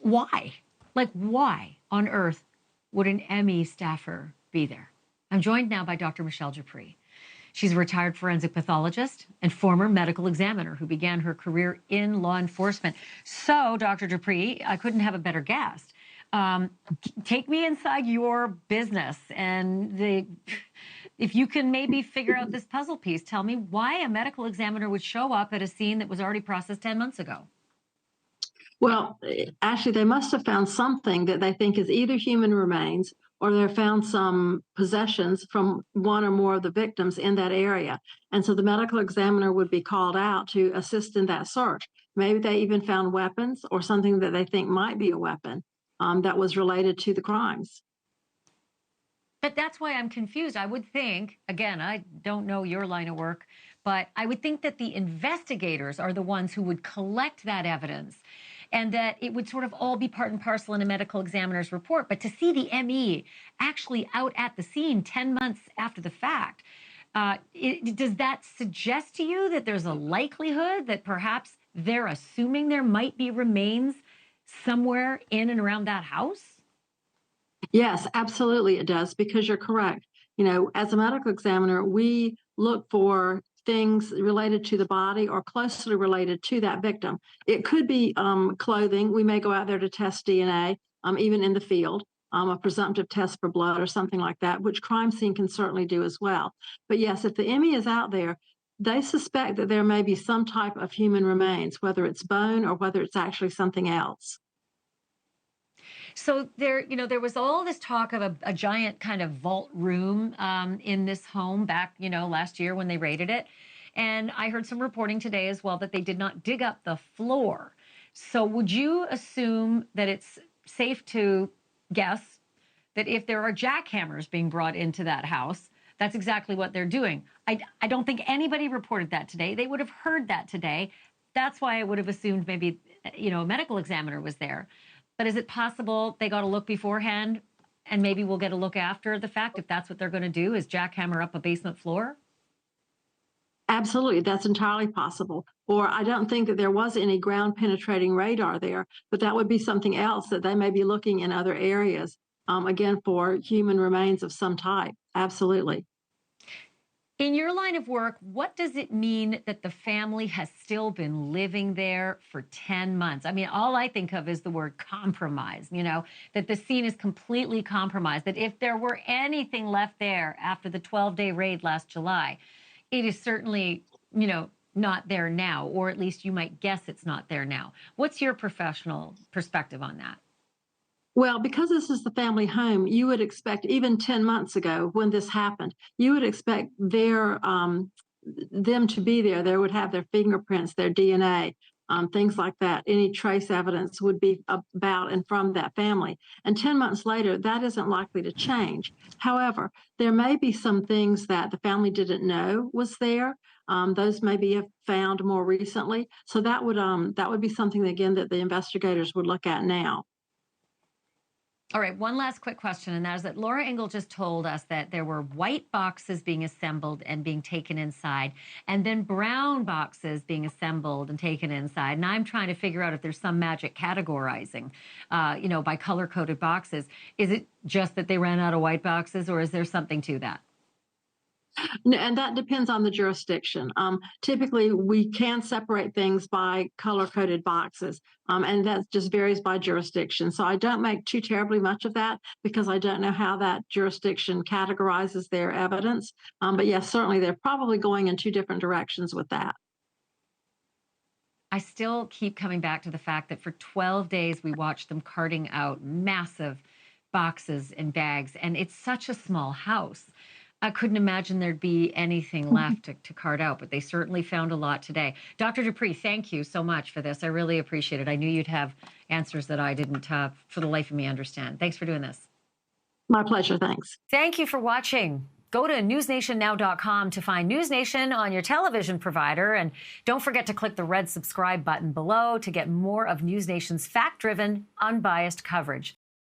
Why? Like, why on earth would an ME staffer be there? I'm joined now by Dr. Michelle Dupre. She's a retired forensic pathologist and former medical examiner who began her career in law enforcement. So, Dr. Dupre, I couldn't have a better guest. Take me inside your business, and if you can maybe figure out this puzzle piece, tell me why a medical examiner would show up at a scene that was already processed 10 months ago. Well, actually, they must have found something that they think is either human remains or they found some possessions from one or more of the victims in that area. And so the medical examiner would be called out to assist in that search. Maybe they even found weapons or something that they think might be a weapon that was related to the crimes. But that's why I'm confused. I would think, again, I don't know your line of work, but I would think that the investigators are the ones who would collect that evidence and that it would sort of all be part and parcel in a medical examiner's report. But to see the ME actually out at the scene 10 months after the fact, does that suggest to you that there's a likelihood that perhaps they're assuming there might be remains somewhere in and around that house? Yes, absolutely it does, because you're correct. You know, as a medical examiner, we look for things related to the body or closely related to that victim. It could be clothing. We may go out there to test DNA, even in the field, a presumptive test for blood or something like that, which crime scene can certainly do as well. But yes, if the ME is out there, they suspect that there may be some type of human remains, whether it's bone or whether it's actually something else. So there was all this talk of a giant kind of vault room in this home back, last year when they raided it. And I heard some reporting today as well that they did not dig up the floor. So would you assume that it's safe to guess that if there are jackhammers being brought into that house, that's exactly what they're doing? I don't think anybody reported that today. They would have heard that today. That's why I would have assumed maybe, a medical examiner was there. But is it possible they got a look beforehand and maybe we'll get a look after the fact if that's what they're going to do, is jackhammer up a basement floor? Absolutely, that's entirely possible. Or I don't think that there was any ground penetrating radar there, but that would be something else that they may be looking in other areas, again, for human remains of some type. Absolutely. In your line of work, what does it mean that the family has still been living there for 10 months? I mean, all I think of is the word compromise, that the scene is completely compromised, that if there were anything left there after the 12-day raid last July, it is certainly, not there now, or at least you might guess it's not there now. What's your professional perspective on that? Well, because this is the family home, you would expect, even 10 months ago when this happened, you would expect them to be there. They would have their fingerprints, their DNA, things like that. Any trace evidence would be about and from that family. And 10 months later, that isn't likely to change. However, there may be some things that the family didn't know was there. Those may be found more recently. So that would be something, again, that the investigators would look at now. All right, one last quick question, and that is that Laura Engel just told us that there were white boxes being assembled and being taken inside, and then brown boxes being assembled and taken inside. And I'm trying to figure out if there's some magic categorizing, by color-coded boxes. Is it just that they ran out of white boxes, or is there something to that? And that depends on the jurisdiction. Typically, we can separate things by color-coded boxes, and that just varies by jurisdiction. So I don't make too terribly much of that because I don't know how that jurisdiction categorizes their evidence. But yes, certainly they're probably going in two different directions with that. I still keep coming back to the fact that for 12 days, we watched them carting out massive boxes and bags, and it's such a small house. I couldn't imagine there'd be anything left to cart out, but they certainly found a lot today. Dr. Dupre, thank you so much for this. I really appreciate it. I knew you'd have answers that I didn't, for the life of me, understand. Thanks for doing this. My pleasure. Thanks. Thank you for watching. Go to newsnationnow.com to find NewsNation on your television provider. And don't forget to click the red subscribe button below to get more of NewsNation's fact-driven, unbiased coverage.